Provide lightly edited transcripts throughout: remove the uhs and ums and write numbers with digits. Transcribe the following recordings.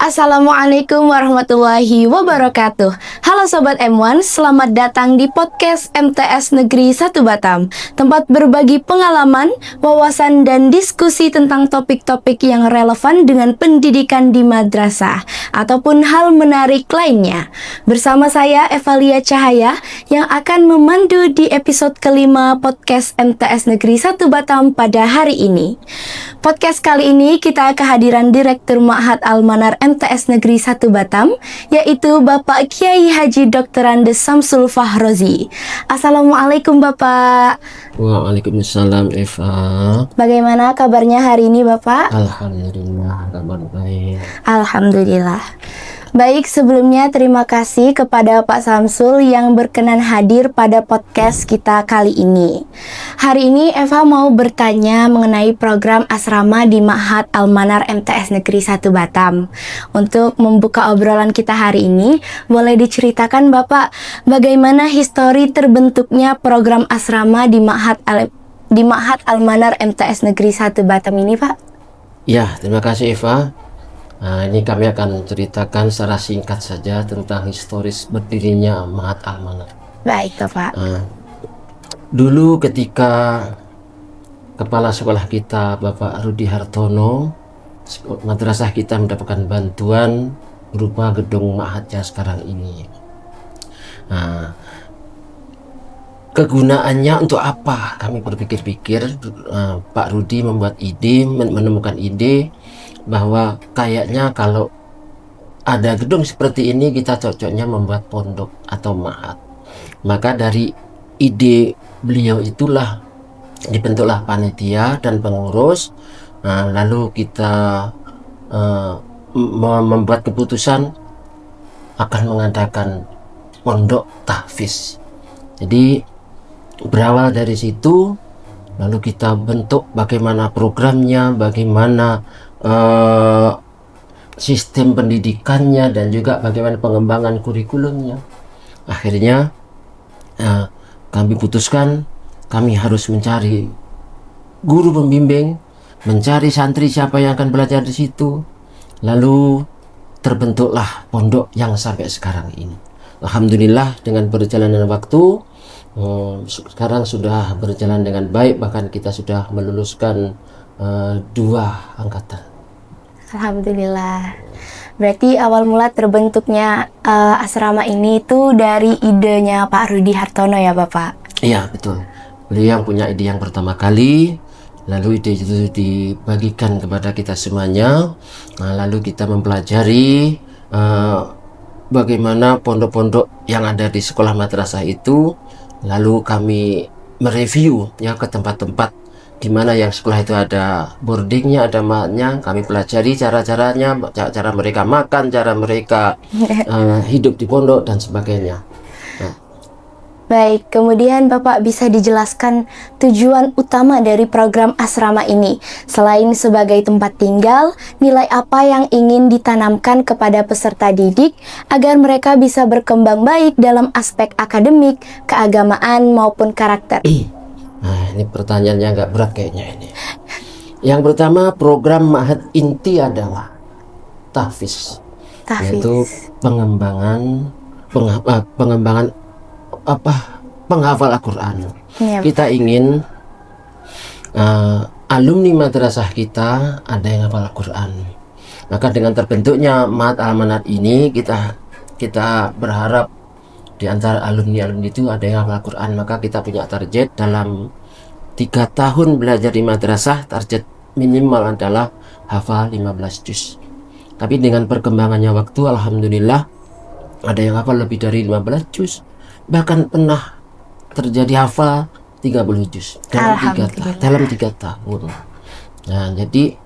Assalamualaikum warahmatullahi wabarakatuh. Halo Sobat M1, selamat datang di podcast MTS Negeri 1 Batam, tempat berbagi pengalaman, wawasan, dan diskusi tentang topik-topik yang relevan dengan pendidikan di madrasah ataupun hal menarik lainnya. Bersama saya Evalia Cahaya yang akan memandu di episode kelima podcast MTS Negeri 1 Batam pada hari ini. Podcast kali ini kita kehadiran Direktur Ma'had Al-Manar MTS Negeri 1 Batam, yaitu Bapak Kiai Haji Dr. Andes Samsul Fahrozi. Assalamualaikum Bapak. Waalaikumsalam Eva. Bagaimana kabarnya hari ini Bapak? Alhamdulillah, kabar baik. Alhamdulillah. Baik, sebelumnya terima kasih kepada Pak Samsul yang berkenan hadir pada podcast kita kali ini. Hari ini Eva mau bertanya mengenai program asrama di Ma'had Al-Manar MTS Negeri 1 Batam. Untuk membuka obrolan kita hari ini, boleh diceritakan Bapak bagaimana histori terbentuknya program asrama di Ma'had Al-Manar MTS Negeri 1 Batam ini, Pak? Ya, terima kasih Eva. Nah, ini kami akan ceritakan secara singkat saja tentang historis berdirinya Ma'had Al-Manar. Baik, Bapak. Dulu ketika kepala sekolah kita Bapak Rudi Hartono, madrasah kita mendapatkan bantuan berupa gedung Ma'had yang sekarang ini. Nah, kegunaannya untuk apa? Kami berpikir-pikir, Pak Rudi menemukan ide bahwa kayaknya kalau ada gedung seperti ini kita cocoknya membuat pondok atau ma'had. Maka dari ide beliau itulah dibentuklah panitia dan pengurus. Nah, lalu kita membuat keputusan akan mengadakan pondok tahfiz. Jadi berawal dari situ, lalu kita bentuk bagaimana programnya, bagaimana sistem pendidikannya, dan juga bagaimana pengembangan kurikulumnya. Akhirnya kami putuskan kami harus mencari guru pembimbing, mencari santri siapa yang akan belajar di situ. Lalu terbentuklah pondok yang sampai sekarang ini. Alhamdulillah dengan perjalanan waktu sekarang sudah berjalan dengan baik, bahkan kita sudah meluluskan 2 angkatan. Alhamdulillah. Berarti awal mula terbentuknya asrama ini itu dari idenya Pak Rudi Hartono ya Bapak? Iya, betul. Beliau yang punya ide yang pertama kali, lalu ide itu dibagikan kepada kita semuanya. Nah, lalu kita mempelajari bagaimana pondok-pondok yang ada di sekolah madrasah itu. Lalu kami mereview ya ke tempat-tempat di mana yang sekolah itu ada boardingnya, ada ma'hadnya. Kami pelajari cara-caranya, cara mereka makan, cara mereka hidup di pondok dan sebagainya. Baik, kemudian Bapak bisa dijelaskan tujuan utama dari program asrama ini. Selain sebagai tempat tinggal, nilai apa yang ingin ditanamkan kepada peserta didik agar mereka bisa berkembang baik dalam aspek akademik, keagamaan maupun karakter? Nah, ini pertanyaannya agak berat kayaknya ini. Yang pertama, program ma'had inti adalah tahfiz. Yaitu pengembangan penghafal Al-Quran. Ya. Kita ingin alumni madrasah kita ada yang hafal Al-Quran. Maka dengan terbentuknya Ma'had Al-Manar ini kita berharap di antara alumni itu ada yang hafal Al-Quran. Maka kita punya target dalam 3 tahun belajar di madrasah, target minimal adalah hafal 15 juz. Tapi dengan perkembangannya waktu, alhamdulillah ada yang hafal lebih dari 15 juz. Bahkan pernah terjadi hafal 30 juz dalam 3 tahun. Nah, jadi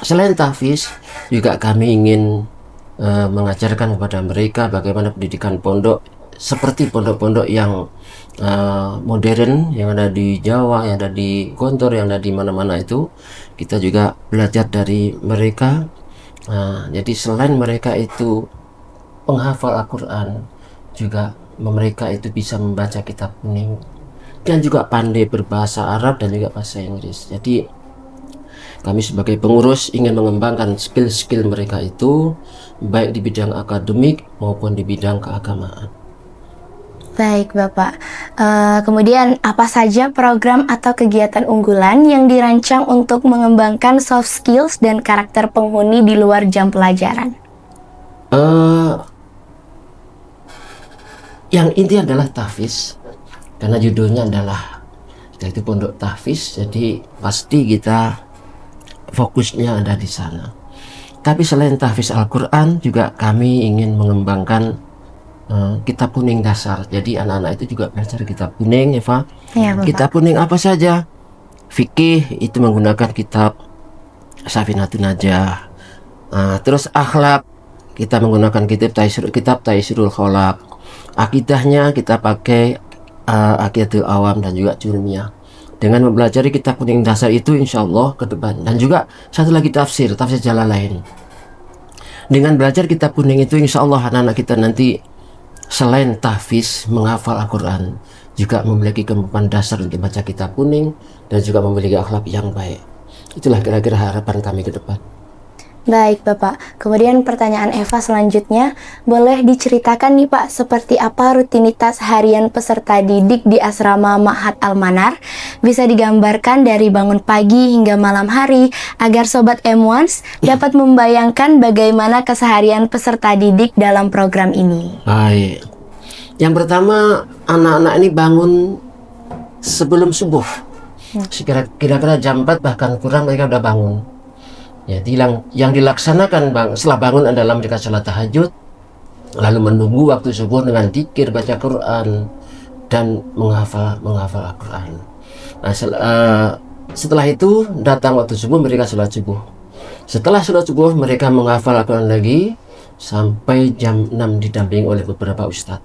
selain tahfiz juga kami ingin mengajarkan kepada mereka bagaimana pendidikan pondok seperti pondok-pondok yang modern yang ada di Jawa, yang ada di Gontor, yang ada di mana-mana itu. Kita juga belajar dari mereka. Jadi selain mereka itu penghafal Al-Quran, juga mereka itu bisa membaca kitab kuning dan juga pandai berbahasa Arab dan juga bahasa Inggris. Jadi kami sebagai pengurus ingin mengembangkan skill-skill mereka itu baik di bidang akademik maupun di bidang keagamaan. Baik Bapak, kemudian apa saja program atau kegiatan unggulan yang dirancang untuk mengembangkan soft skills dan karakter penghuni di luar jam pelajaran? Yang inti adalah tahfiz, karena judulnya adalah itu pondok tahfiz, jadi pasti kita fokusnya ada di sana. Tapi selain tahfiz Al-Quran juga kami ingin mengembangkan kitab kuning dasar. Jadi anak-anak itu juga belajar kitab kuning, Eva. Ya, Bapak. Kitab kuning apa saja? Fikih itu menggunakan kitab Safinatun Najah. Terus akhlak kita menggunakan kitab Taisirul Kholaq. Akidahnya kita pakai Aqidatul Awam dan juga Jurmiyah. Dengan mempelajari kitab kuning dasar itu insya Allah ke depan. Dan juga satu lagi tafsir Jalalain. Dengan belajar kitab kuning itu insya Allah anak-anak kita nanti selain tahfiz menghafal Al-Quran juga memiliki kemampuan dasar untuk baca kitab kuning dan juga memiliki akhlak yang baik. Itulah kira-kira harapan kami ke depan. Baik Bapak, kemudian pertanyaan Eva selanjutnya, boleh diceritakan nih Pak, seperti apa rutinitas harian peserta didik di asrama Ma'had Al-Manar? Bisa digambarkan dari bangun pagi hingga malam hari, agar Sobat M1 dapat membayangkan bagaimana keseharian peserta didik dalam program ini. Baik. Yang pertama, anak-anak ini bangun sebelum subuh. Kira-kira jam 4 bahkan kurang mereka udah bangun. Jadi yang dilaksanakan setelah bangun adalah mereka sholat tahajud, lalu menunggu waktu subuh dengan dzikir, baca Quran, dan menghafal Al-Quran. Nah, setelah itu datang waktu subuh, mereka sholat subuh. Setelah sholat subuh mereka menghafal Al-Quran lagi sampai jam 6 didampingi oleh beberapa ustadz.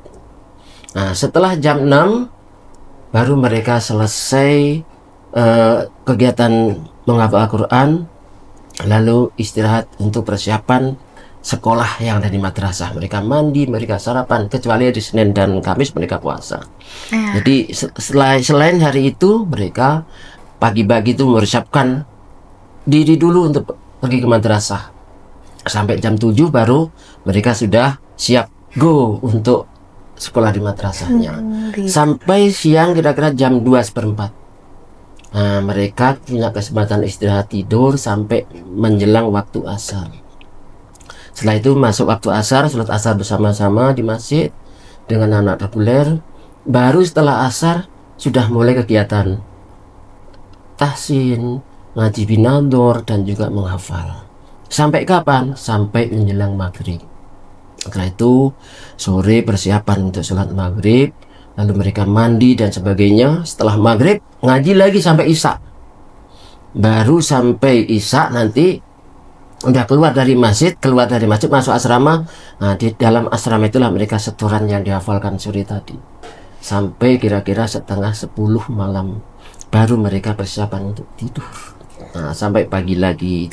Nah, setelah jam 6 baru mereka selesai kegiatan menghafal Al-Quran, lalu istirahat untuk persiapan sekolah yang ada di madrasah. Mereka mandi, mereka sarapan, kecuali di Senin dan Kamis mereka puasa. Jadi selain hari itu mereka pagi-pagi itu mempersiapkan diri dulu untuk pergi ke madrasah. Sampai jam 7 baru mereka sudah siap go untuk sekolah di madrasahnya. Sampai siang kira-kira jam 2:15. Nah, mereka punya kesempatan istirahat tidur sampai menjelang waktu asar. Setelah itu masuk waktu asar, sholat asar bersama-sama di masjid dengan anak reguler. Baru setelah asar sudah mulai kegiatan tahsin, ngaji binador, dan juga menghafal. Sampai kapan? Sampai menjelang maghrib. Setelah itu sore persiapan untuk sholat maghrib, lalu mereka mandi dan sebagainya. Setelah maghrib ngaji lagi sampai isya. Baru sampai isya nanti udah keluar dari masjid masuk asrama. Nah, di dalam asrama itulah mereka setoran yang dihafalkan sore tadi sampai kira-kira 9:30 malam, baru mereka persiapan untuk tidur. Nah, sampai pagi lagi.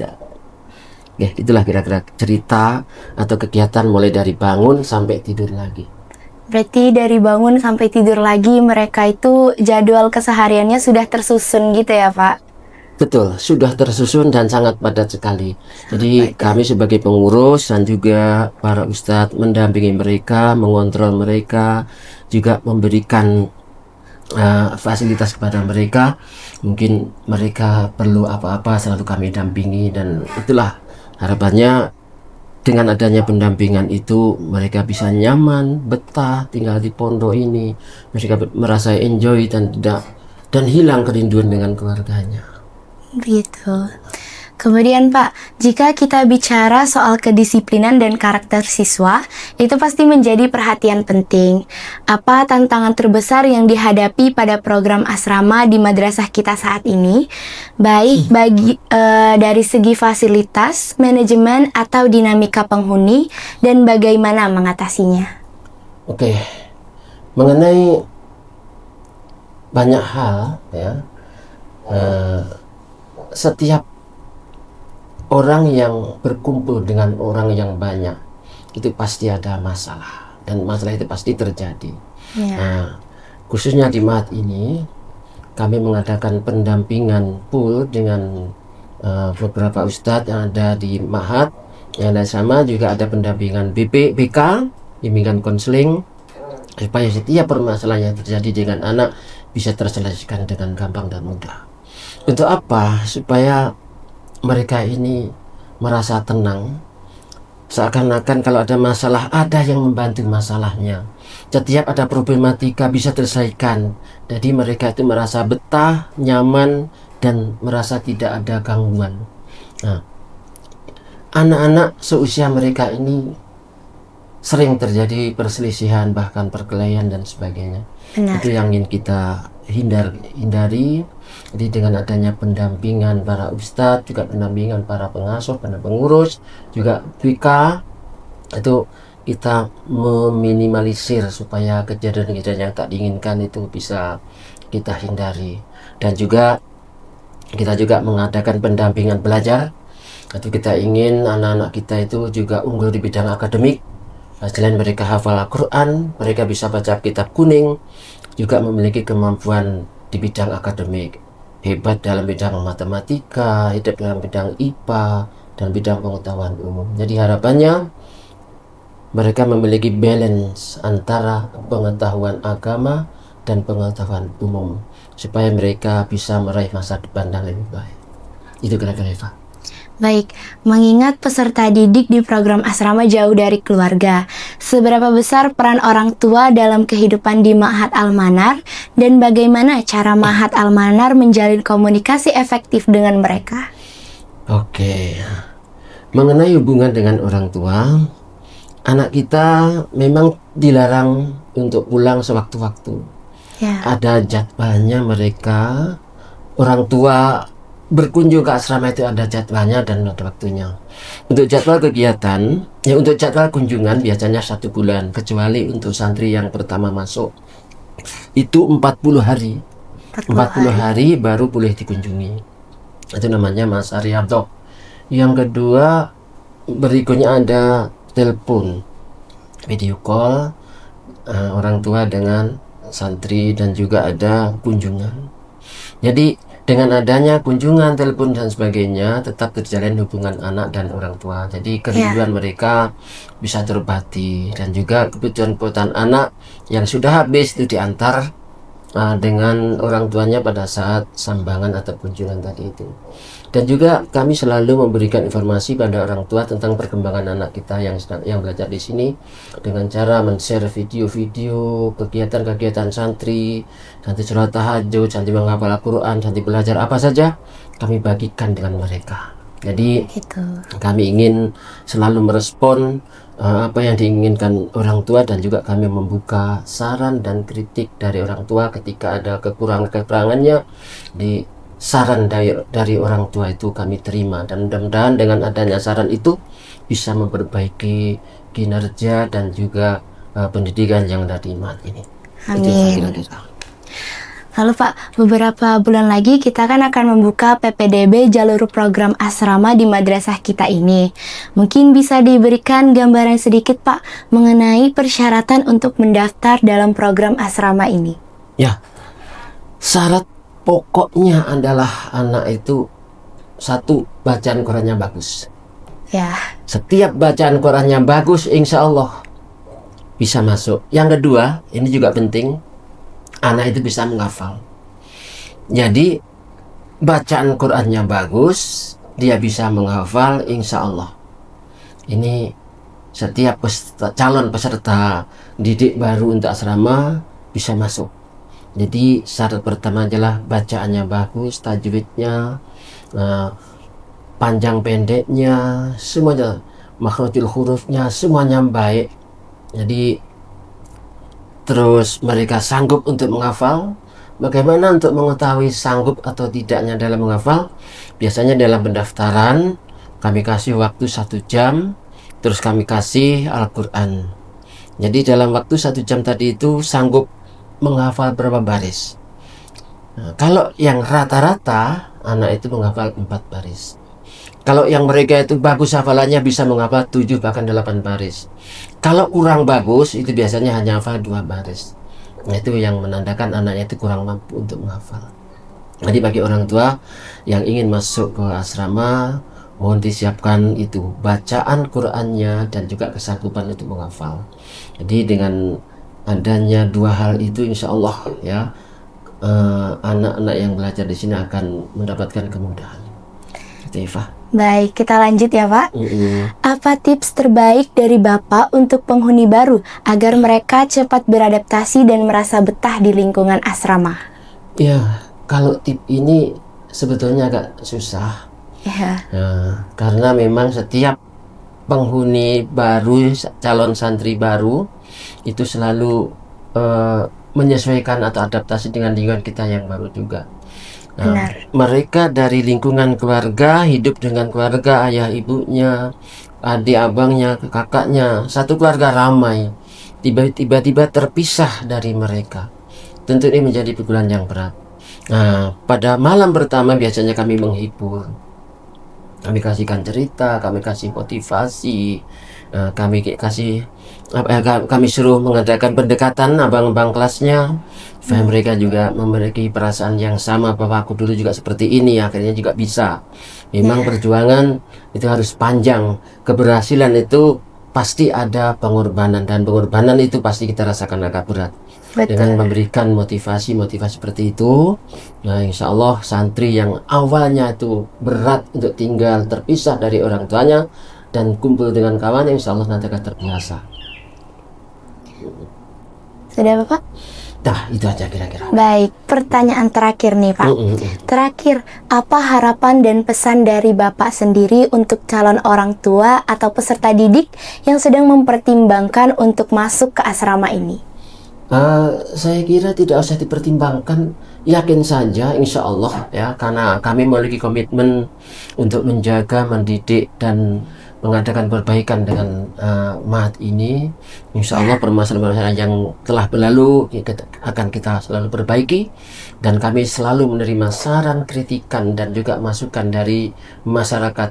Ya, itulah kira-kira cerita atau kegiatan mulai dari bangun sampai tidur lagi. Berarti dari bangun sampai tidur lagi mereka itu jadwal kesehariannya sudah tersusun gitu ya Pak? Betul, sudah tersusun dan sangat padat sekali. Jadi kami sebagai pengurus dan juga para ustadz mendampingi mereka, mengontrol mereka, juga memberikan fasilitas kepada mereka. Mungkin mereka perlu apa-apa selalu kami dampingi, dan itulah harapannya. Dengan adanya pendampingan itu mereka bisa nyaman, betah tinggal di pondok ini. Mereka merasa enjoy dan hilang kerinduan dengan keluarganya. Begitu. Kemudian Pak, jika kita bicara soal kedisiplinan dan karakter siswa, itu pasti menjadi perhatian penting. Apa tantangan terbesar yang dihadapi pada program asrama di madrasah kita saat ini? Baik dari segi fasilitas, manajemen, atau dinamika penghuni, dan bagaimana mengatasinya? Oke, mengenai banyak hal ya, setiap orang yang berkumpul dengan orang yang banyak itu pasti ada masalah, dan masalah itu pasti terjadi. Nah, khususnya di Ma'had ini kami mengadakan pendampingan pool dengan beberapa ustadz yang ada di Mahat yang ada sama, juga ada pendampingan BK, bimbingan konseling, supaya setiap permasalahan yang terjadi dengan anak bisa terselesaikan dengan gampang dan mudah. Untuk apa? Supaya mereka ini merasa tenang, seakan-akan kalau ada masalah ada yang membantu masalahnya. Setiap ada problematika bisa terselesaikan. Jadi mereka itu merasa betah, nyaman, dan merasa tidak ada gangguan. Nah, anak-anak seusia mereka ini sering terjadi perselisihan, bahkan perkelahian dan sebagainya. Benar. Itu yang ingin kita hindari. Jadi dengan adanya pendampingan para ustadz, juga pendampingan para pengasuh, para pengurus, juga BK, itu kita meminimalisir supaya kejadian-kejadian yang tak diinginkan itu bisa kita hindari. Dan juga kita juga mengadakan pendampingan belajar. Itu kita ingin anak-anak kita itu juga unggul di bidang akademik. Selain mereka hafal Al-Quran, mereka bisa baca kitab kuning, juga memiliki kemampuan di bidang akademik, hebat dalam bidang matematika, hebat dalam bidang IPA, dan bidang pengetahuan umum. Jadi harapannya mereka memiliki balance antara pengetahuan agama dan pengetahuan umum, supaya mereka bisa meraih masa depan yang lebih baik. Itu kira-kira, Eva. Baik, mengingat peserta didik di program asrama jauh dari keluarga, seberapa besar peran orang tua dalam kehidupan di Ma'had Al-Manar dan bagaimana cara Ma'had Al-Manar menjalin komunikasi efektif dengan mereka? Oke, mengenai hubungan dengan orang tua, anak kita memang dilarang untuk pulang sewaktu-waktu. Ya. Ada jadwalnya mereka, orang tua berkunjung ke asrama itu ada jadwalnya dan ada waktunya. Untuk jadwal kegiatan, untuk jadwal kunjungan biasanya 1 bulan, kecuali untuk santri yang pertama masuk itu 40 hari. 40 hari baru boleh dikunjungi. Itu namanya Mas Ariabdo. Yang kedua, berikutnya ada telepon, video call, orang tua dengan santri, dan juga ada kunjungan. Jadi dengan adanya kunjungan, telepon dan sebagainya, tetap terjalin hubungan anak dan orang tua. Jadi kerinduan mereka bisa terobati, dan juga kebutuhan anak yang sudah habis itu diantar dengan orang tuanya pada saat sambangan atau kunjungan tadi itu. Dan juga kami selalu memberikan informasi pada orang tua tentang perkembangan anak kita yang belajar di sini, dengan cara men-share video-video kegiatan-kegiatan santri sholat tahajud, santri menghafal Al-Quran, santri belajar apa saja, kami bagikan dengan mereka. Jadi kami ingin selalu merespon apa yang diinginkan orang tua, dan juga kami membuka saran dan kritik dari orang tua ketika ada kekurangannya. Di saran dari orang tua itu kami terima, dan mudah-mudahan dengan adanya saran itu bisa memperbaiki kinerja dan juga pendidikan yang ada di Mahat ini. Amin. Lalu Pak, beberapa bulan lagi kita akan membuka PPDB jalur program asrama di madrasah kita ini. Mungkin bisa diberikan gambaran sedikit Pak mengenai persyaratan untuk mendaftar dalam program asrama ini. Ya, syarat pokoknya adalah anak itu 1, bacaan Qurannya bagus. Ya. Setiap bacaan Qurannya bagus, insya Allah bisa masuk. Yang kedua, ini juga penting, anak itu bisa menghafal. Jadi bacaan Qurannya bagus, dia bisa menghafal, insya Allah. Ini setiap calon peserta didik baru untuk asrama bisa masuk. Jadi syarat pertama adalah bacaannya bagus, tajwidnya, panjang pendeknya, semuanya, makhrajul hurufnya, semuanya baik. Jadi terus mereka sanggup untuk menghafal. Bagaimana untuk mengetahui sanggup atau tidaknya dalam menghafal? Biasanya dalam pendaftaran kami kasih waktu 1 jam, terus kami kasih Al-Quran. Jadi dalam waktu 1 jam tadi itu sanggup menghafal berapa baris. Nah, kalau yang rata-rata anak itu menghafal 4 baris. Kalau yang mereka itu bagus hafalannya bisa menghafal 7 bahkan 8 baris. Kalau kurang bagus itu biasanya hanya hafal 2 baris. Nah, itu yang menandakan anaknya itu kurang mampu untuk menghafal. Jadi bagi orang tua yang ingin masuk ke asrama, mohon disiapkan itu bacaan Qur'annya dan juga kesanggupan untuk menghafal. Jadi dengan adanya dua hal itu, insya Allah ya, anak-anak yang belajar di sini akan mendapatkan kemudahan. Itu Eva. Baik, kita lanjut ya Pak. Mm-mm. Apa tips terbaik dari Bapak untuk penghuni baru agar mereka cepat beradaptasi dan merasa betah di lingkungan asrama? Ya, kalau tip ini sebetulnya agak susah. Ya, Nah, karena memang setiap penghuni baru, calon santri baru itu selalu menyesuaikan atau adaptasi dengan lingkungan kita yang baru juga. Nah, benar. mereka dari lingkungan keluarga, hidup dengan keluarga, ayah ibunya, adik abangnya, kakaknya, satu keluarga ramai. Tiba-tiba terpisah dari mereka. Tentu ini menjadi pukulan yang berat. Nah, pada malam pertama biasanya kami menghibur. Kami kasihkan cerita, kami kasih motivasi, kami suruh mengadakan pendekatan abang-abang kelasnya supaya mereka juga memiliki perasaan yang sama bahwa aku dulu juga seperti ini, akhirnya juga bisa. Memang perjuangan itu harus panjang, keberhasilan itu pasti ada pengorbanan, dan pengorbanan itu pasti kita rasakan agak berat. Dengan memberikan motivasi seperti itu, nah insya Allah santri yang awalnya itu berat untuk tinggal terpisah dari orang tuanya dan kumpul dengan kawan, insya Allah nanti akan terbiasa. Sudah Bapak? Nah itu aja kira-kira. Baik, pertanyaan terakhir nih Pak. Terakhir, apa harapan dan pesan dari Bapak sendiri untuk calon orang tua atau peserta didik yang sedang mempertimbangkan untuk masuk ke asrama ini? Saya kira tidak usah dipertimbangkan, yakin saja insya Allah ya, karena kami memiliki komitmen untuk menjaga, mendidik dan mengadakan perbaikan dengan mahat ini. Insya Allah permasalahan yang telah berlalu akan kita selalu perbaiki, dan kami selalu menerima saran, kritikan dan juga masukan dari masyarakat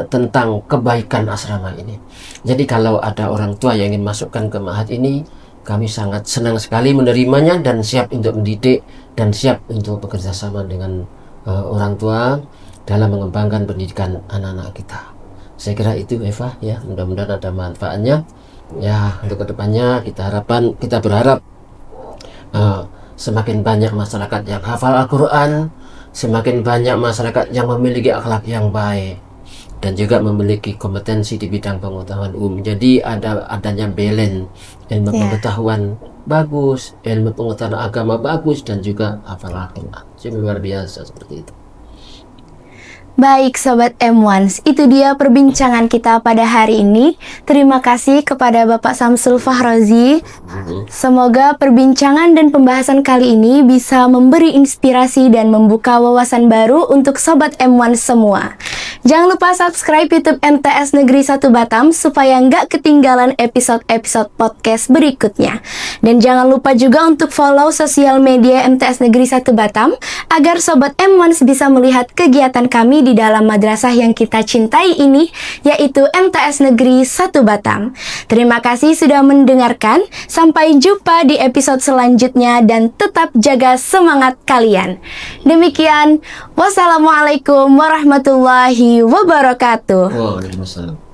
tentang kebaikan asrama ini. Jadi kalau ada orang tua yang ingin masukkan ke mahat ini, kami sangat senang sekali menerimanya dan siap untuk mendidik dan siap untuk bekerja sama dengan orang tua dalam mengembangkan pendidikan anak-anak kita. Saya kira itu Eva ya, mudah-mudahan ada manfaatnya ya untuk kedepannya. Kita berharap semakin banyak masyarakat yang hafal Al-Quran, semakin banyak masyarakat yang memiliki akhlak yang baik dan juga memiliki kompetensi di bidang pengetahuan umum. Jadi adanya balance, ilmu pengetahuan bagus, ilmu pengetahuan agama bagus, dan juga hafal Al-Quran. Jadi luar biasa seperti itu. Baik Sobat M1, itu dia perbincangan kita pada hari ini. Terima kasih kepada Bapak Samsul Fahrozi. Semoga perbincangan dan pembahasan kali ini bisa memberi inspirasi dan membuka wawasan baru untuk Sobat M1 semua. Jangan lupa subscribe YouTube MTS Negeri 1 Batam supaya nggak ketinggalan episode-episode podcast berikutnya. Dan jangan lupa juga untuk follow sosial media MTS Negeri 1 Batam agar Sobat M1 bisa melihat kegiatan kami di dalam madrasah yang kita cintai ini, yaitu MTS Negeri 1 Batam. Terima kasih sudah mendengarkan. Sampai jumpa di episode selanjutnya dan tetap jaga semangat kalian. Demikian, wassalamualaikum warahmatullahi wabarakatuh. Waalaikumsalam.